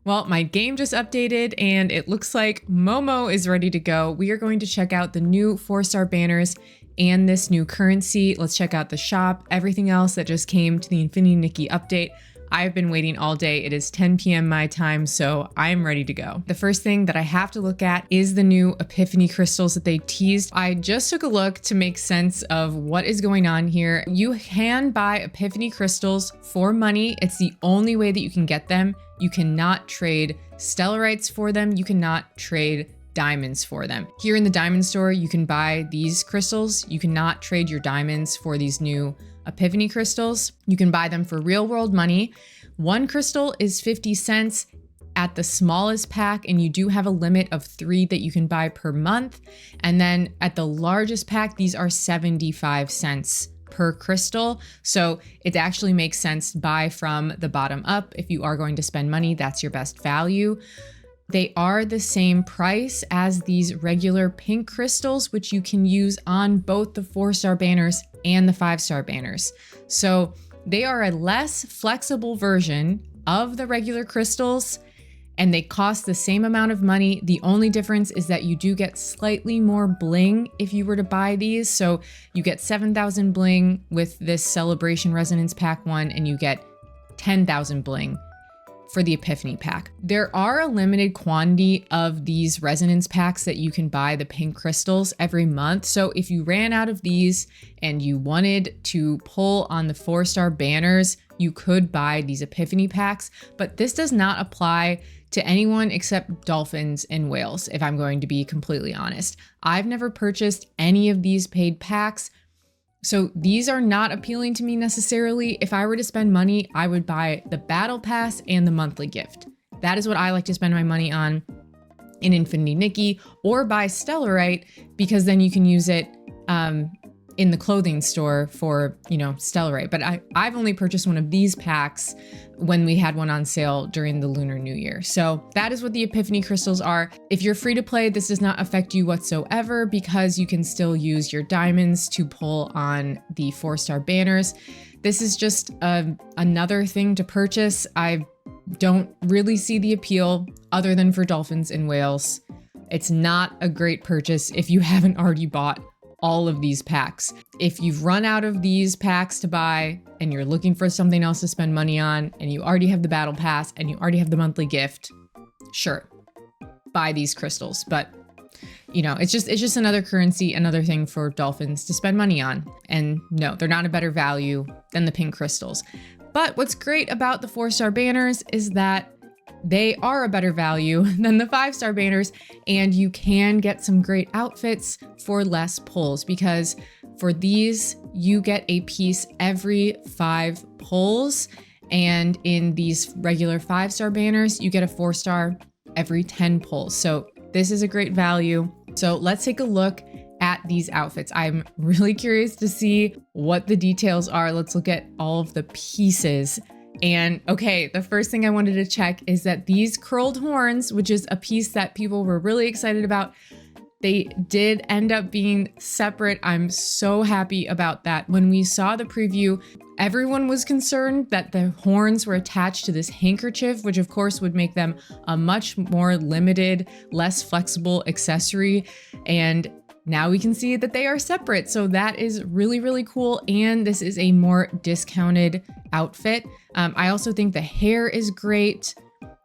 Well, my game just updated and it looks like Momo is ready to go. We are going to check out the new 4-star banners and this new currency. Let's check out the shop, everything else that just came to the Infinity Nikki update. I've been waiting all day. It is 10 p.m. my time, so I'm ready to go. The first thing that I have to look at is the new Epiphany Crystals that they teased. I just took a look to make sense of what is going on here. You can buy Epiphany Crystals for money. It's the only way that you can get them. You cannot trade Stellarites for them. You cannot trade diamonds for them. Here in the diamond store, you can buy these crystals. You cannot trade your diamonds for these new Epiphany crystals. You can buy them for real world money. One crystal is 50 cents at the smallest pack, and you do have a limit of 3 that you can buy per month. And then at the largest pack, these are 75 cents per crystal. So it actually makes sense to buy from the bottom up. If you are going to spend money, that's your best value. They are the same price as these regular pink crystals, which you can use on both the 4-star banners and the 5-star banners. So they are a less flexible version of the regular crystals, and they cost the same amount of money. The only difference is that you do get slightly more bling if you were to buy these. So you get 7,000 bling with this Celebration Resonance Pack 1, and you get 10,000 bling for the Epiphany pack. There are a limited quantity of these resonance packs that you can buy, the pink crystals, every month. So if you ran out of these and you wanted to pull on the 4-star banners, you could buy these Epiphany packs, but this does not apply to anyone except dolphins and whales, if I'm going to be completely honest. I've never purchased any of these paid packs, so these are not appealing to me necessarily. If I were to spend money, I would buy the battle pass and the monthly gift. That is what I like to spend my money on in Infinity Nikki, or buy Stellarite, because then you can use it in the clothing store for, Stellarite. But I've only purchased one of these packs when we had one on sale during the Lunar New Year. So that is what the Epiphany crystals are. If you're free to play, this does not affect you whatsoever, because you can still use your diamonds to pull on the 4-star banners. This is just another thing to purchase. I don't really see the appeal other than for dolphins and whales. It's not a great purchase if you haven't already bought all of these packs. If you've run out of these packs to buy and you're looking for something else to spend money on, and you already have the battle pass and you already have the monthly gift, sure, buy these crystals. But it's just another currency, another thing for dolphins to spend money on. And no, they're not a better value than the pink crystals. But what's great about the 4-star banners is that they are a better value than the 5-star banners, and you can get some great outfits for less pulls, because for these, you get a piece every 5 pulls. And in these regular 5-star banners, you get a 4-star every 10 pulls. So this is a great value. So let's take a look at these outfits. I'm really curious to see what the details are. Let's look at all of the pieces. And okay, the first thing I wanted to check is that these curled horns, which is a piece that people were really excited about, they did end up being separate. I'm so happy about that. When we saw the preview, everyone was concerned that the horns were attached to this handkerchief, which of course would make them a much more limited, less flexible accessory. And now we can see that they are separate. So that is really, really cool. And this is a more discounted outfit. I also think the hair is great.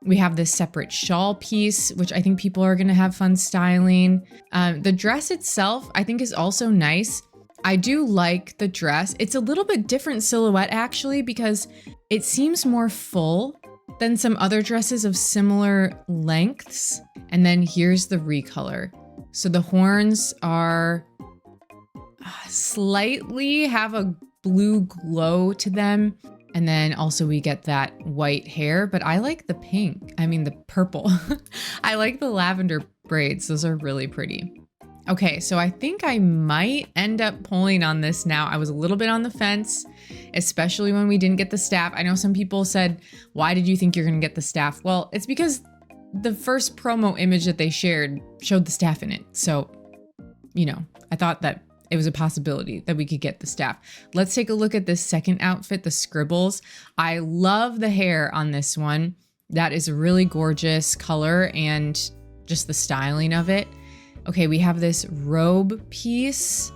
We have this separate shawl piece, which I think people are going to have fun styling. The dress itself, I think, is also nice. I do like the dress. It's a little bit different silhouette, actually, because it seems more full than some other dresses of similar lengths. And then here's the recolor. So the horns are slightly have a blue glow to them. And then also we get that white hair, but I like the the purple. I like the lavender braids. Those are really pretty. Okay, so I think I might end up pulling on this now. I was a little bit on the fence, especially when we didn't get the staff. I know some people said, why did you think you're gonna get the staff? Well, it's because the first promo image that they shared showed the staff in it. So, I thought that it was a possibility that we could get the staff. Let's take a look at this second outfit, the scribbles. I love the hair on this one. That is a really gorgeous color and just the styling of it. Okay, we have this robe piece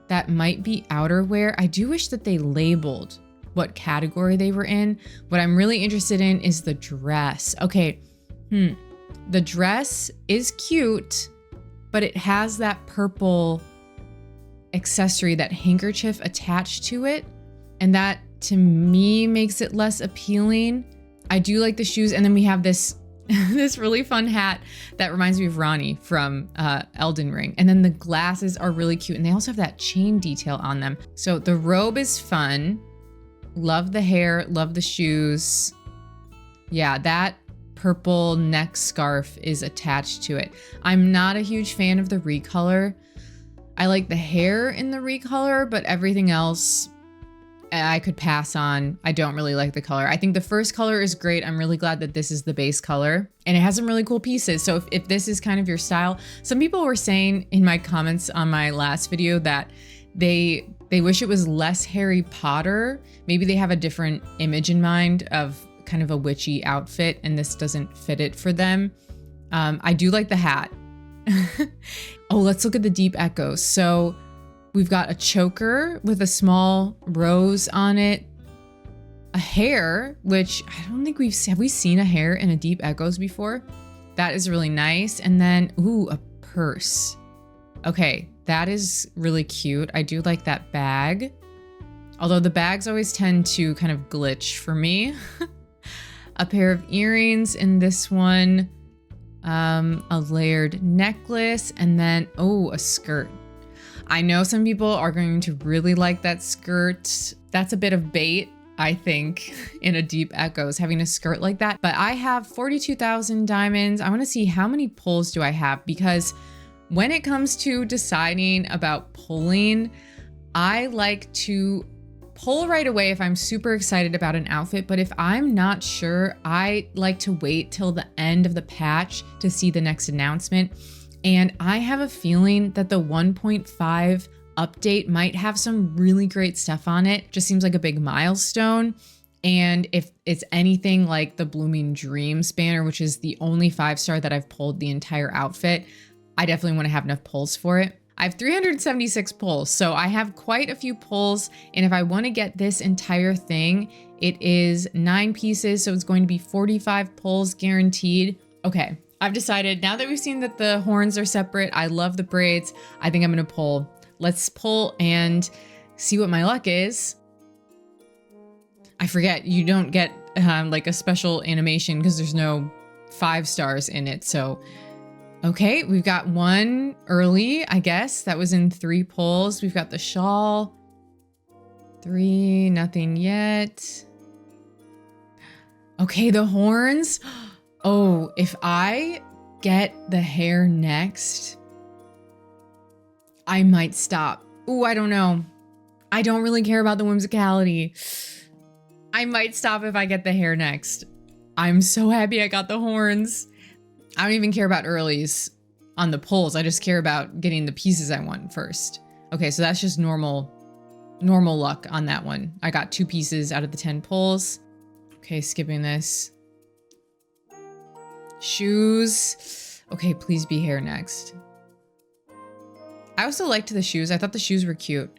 that might be outerwear. I do wish that they labeled what category they were in. What I'm really interested in is the dress. Okay, the dress is cute, but it has that purple accessory, that handkerchief attached to it. And that to me makes it less appealing. I do like the shoes. And then we have this this really fun hat that reminds me of Ronnie from Elden Ring. And then the glasses are really cute. And they also have that chain detail on them. So the robe is fun. Love the hair, love the shoes. Yeah, that purple neck scarf is attached to it. I'm not a huge fan of the recolor. I like the hair in the recolor, but everything else I could pass on. I don't really like the color. I think the first color is great. I'm really glad that this is the base color and it has some really cool pieces. So if this is kind of your style, some people were saying in my comments on my last video that they wish it was less Harry Potter. Maybe they have a different image in mind of kind of a witchy outfit and this doesn't fit it for them. I do like the hat. Oh, let's look at the deep echoes. So we've got a choker with a small rose on it, a hair, which I don't think have we seen a hair in a deep echoes before? That is really nice. And then, ooh, a purse. Okay, that is really cute. I do like that bag. Although the bags always tend to kind of glitch for me. A pair of earrings in this one, a layered necklace, and then, oh, a skirt. I know some people are going to really like that skirt. That's a bit of bait, I think, in a deep echoes, having a skirt like that. But I have 42,000 diamonds. I want to see how many pulls do I have, because when it comes to deciding about pulling, I like to pull right away if I'm super excited about an outfit. But if I'm not sure, I like to wait till the end of the patch to see the next announcement. And I have a feeling that the 1.5 update might have some really great stuff on it. Just seems like a big milestone. And if it's anything like the Blooming Dreams banner, which is the only 5-star that I've pulled the entire outfit, I definitely want to have enough pulls for it. I have 376 pulls, so I have quite a few pulls. And if I want to get this entire thing, it is 9 pieces. So it's going to be 45 pulls guaranteed. Okay. I've decided now that we've seen that the horns are separate, I love the braids, I think I'm gonna pull. Let's pull and see what my luck is. I forget, you don't get like a special animation because there's no 5 stars in it. So, okay, we've got one early, I guess. That was in 3 pulls. We've got the shawl. 3, nothing yet. Okay, the horns. Oh, if I get the hair next, I might stop. Ooh, I don't know. I don't really care about the whimsicality. I might stop if I get the hair next. I'm so happy I got the horns. I don't even care about earlies on the pulls. I just care about getting the pieces I want first. Okay, so that's just normal luck on that one. I got 2 pieces out of the 10 pulls. Okay, skipping this. Shoes. Okay, please be hair next. I also liked the shoes. I thought the shoes were cute.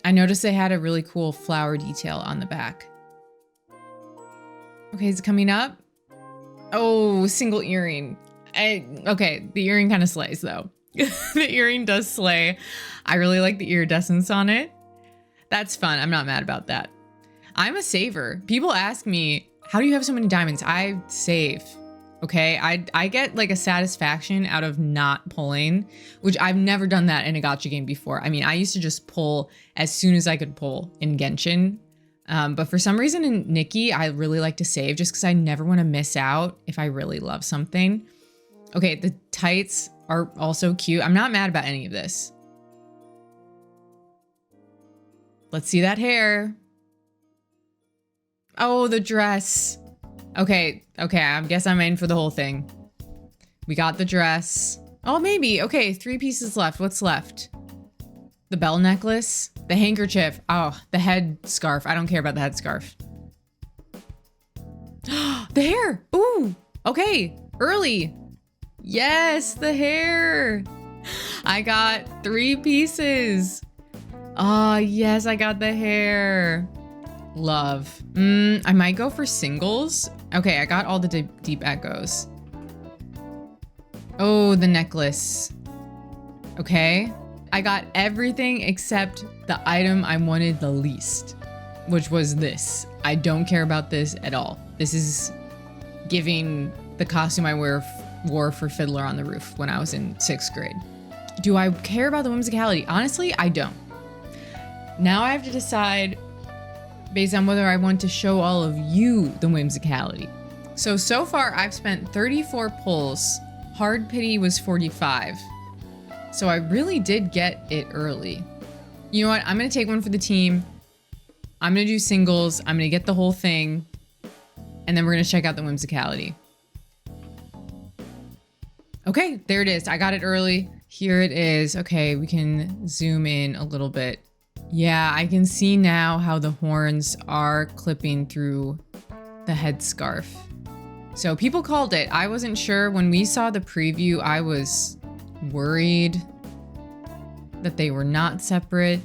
I noticed they had a really cool flower detail on the back. Okay, is it coming up? Oh, single earring. Okay, the earring kind of slays though. The earring does slay. I really like the iridescence on it. That's fun. I'm not mad about that. I'm a saver. People ask me, how do you have so many diamonds? I save. Okay, I get like a satisfaction out of not pulling, which I've never done that in a gacha game before. I mean, I used to just pull as soon as I could pull in Genshin. But for some reason in Nikki, I really like to save just because I never want to miss out if I really love something. Okay, the tights are also cute. I'm not mad about any of this. Let's see that hair. Oh, the dress. Okay, I guess I'm in for the whole thing. We got the dress. Oh, maybe. Okay, 3 pieces left. What's left? The bell necklace, the handkerchief. Oh, the head scarf. I don't care about the head scarf. The hair. Ooh, okay, early. Yes, the hair. I got 3 pieces. Oh, yes, I got the hair. Love. I might go for singles. Okay, I got all the deep echoes. Oh, the necklace. Okay. I got everything except the item I wanted the least, which was this. I don't care about this at all. This is giving the costume I wore for Fiddler on the Roof when I was in 6th grade. Do I care about the whimsicality? Honestly, I don't. Now I have to decide based on whether I want to show all of you the whimsicality. So far I've spent 34 pulls. Hard pity was 45. So I really did get it early. You know what? I'm gonna take one for the team. I'm gonna do singles. I'm gonna get the whole thing. And then we're gonna check out the whimsicality. Okay, there it is. I got it early. Here it is. Okay, we can zoom in a little bit. Yeah, I can see now how the horns are clipping through the headscarf. So people called it. I wasn't sure. When we saw the preview, I was worried that they were not separate,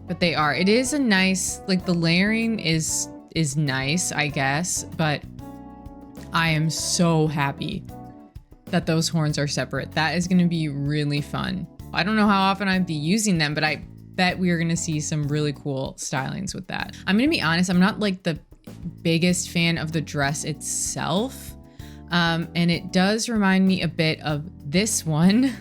but they are. It is a nice, like the layering is nice, I guess, but I am so happy that those horns are separate. That is going to be really fun. I don't know how often I'd be using them, but I bet we are going to see some really cool stylings with that. I'm going to be honest, I'm not like the biggest fan of the dress itself. And it does remind me a bit of this one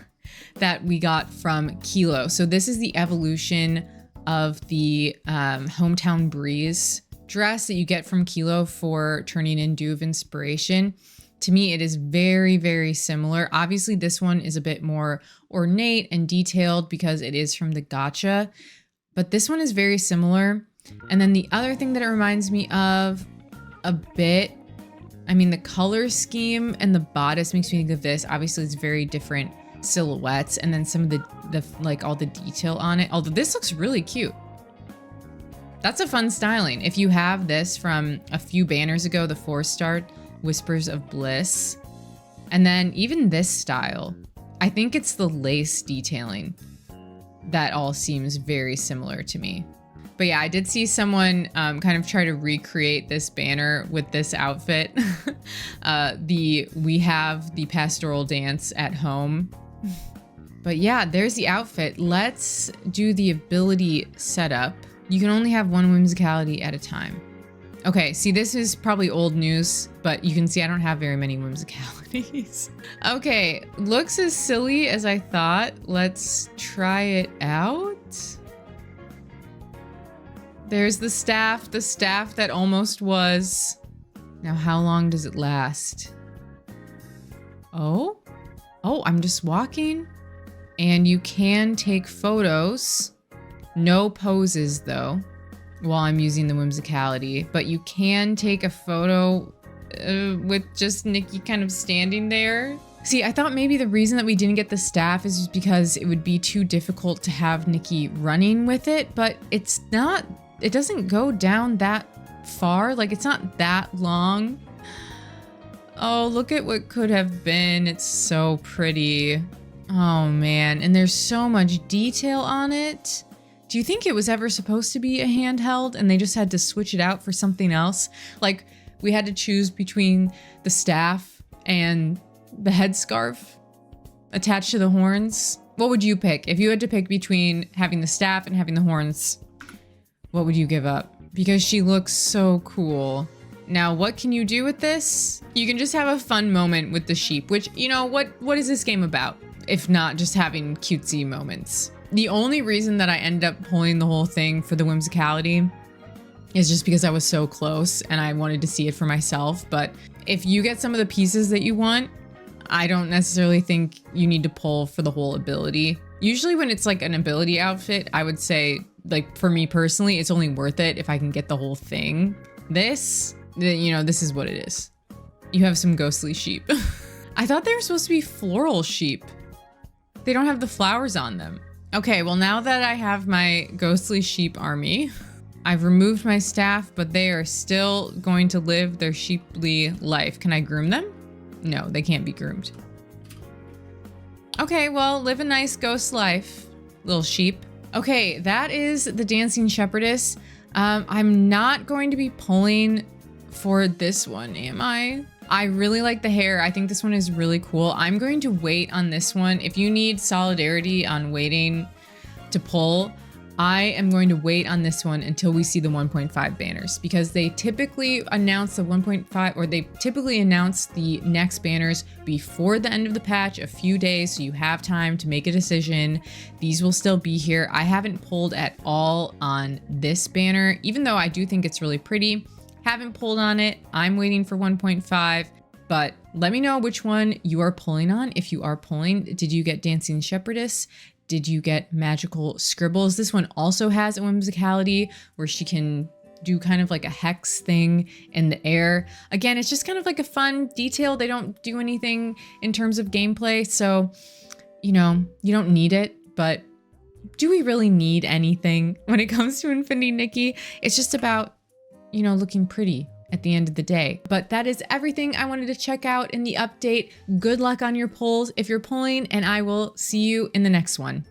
that we got from Kilo. So this is the evolution of the Hometown Breeze dress that you get from Kilo for turning in Dew of Inspiration. To me, it is very, very similar. Obviously, this one is a bit more ornate and detailed because it is from the Gacha, but this one is very similar. And then the other thing that it reminds me of a bit, I mean, the color scheme and the bodice makes me think of this. Obviously, it's very different silhouettes, and then some of the like all the detail on it. Although this looks really cute. That's a fun styling. If you have this from a few banners ago, the 4-star Whispers of Bliss, and then even this style, I think it's the lace detailing that all seems very similar to me. But yeah, I did see someone kind of try to recreate this banner with this outfit. We have the pastoral dance at home. But yeah, there's the outfit. Let's do the ability setup. You can only have one whimsicality at a time. Okay, see, this is probably old news, but you can see I don't have very many whimsicalities. Okay, looks as silly as I thought. Let's try it out. There's the staff that almost was. Now, how long does it last? Oh, I'm just walking. And you can take photos. No poses, though, while I'm using the whimsicality. But you can take a photo with just Nikki kind of standing there. See, I thought maybe the reason that we didn't get the staff is just because it would be too difficult to have Nikki running with it. But it's not. It doesn't go down that far. Like, it's not that long. Oh, look at what could have been. It's so pretty. Oh, man. And there's so much detail on it. Do you think it was ever supposed to be a handheld and they just had to switch it out for something else? Like, we had to choose between the staff and the headscarf attached to the horns? What would you pick? If you had to pick between having the staff and having the horns, what would you give up? Because she looks so cool. Now, what can you do with this? You can just have a fun moment with the sheep, which, you know, what is this game about? If not just having cutesy moments. The only reason that I ended up pulling the whole thing for the whimsicality is just because I was so close and I wanted to see it for myself. But if you get some of the pieces that you want, I don't necessarily think you need to pull for the whole ability. Usually when it's like an ability outfit, I would say, like, for me personally, it's only worth it if I can get the whole thing. This, you know, this is what it is. You have some ghostly sheep. I thought they were supposed to be floral sheep. They don't have the flowers on them. Okay, well, now that I have my ghostly sheep army, I've removed my staff, but they are still going to live their sheeply life. Can I groom them? No, they can't be groomed. Okay, well, live a nice ghost life, little sheep. Okay, that is the Dancing Shepherdess. I'm not going to be pulling for this one, am I? I really like the hair. I think this one is really cool. I'm going to wait on this one. If you need solidarity on waiting to pull, I am going to wait on this one until we see the 1.5 banners, because they typically announce the 1.5, or they typically announce the next banners before the end of the patch, a few days, so you have time to make a decision. These will still be here. I haven't pulled at all on this banner, even though I do think it's really pretty. Haven't pulled on it. I'm waiting for 1.5, but let me know which one you are pulling on. If you are pulling, did you get Dancing Shepherdess? Did you get Magical Scribbles? This one also has a whimsicality where she can do kind of like a hex thing in the air. Again, it's just kind of like a fun detail. They don't do anything in terms of gameplay. So, you know, you don't need it, but do we really need anything when it comes to Infinity Nikki? It's just about, you know, looking pretty at the end of the day. But that is everything I wanted to check out in the update. Good luck on your pulls if you're pulling, and I will see you in the next one.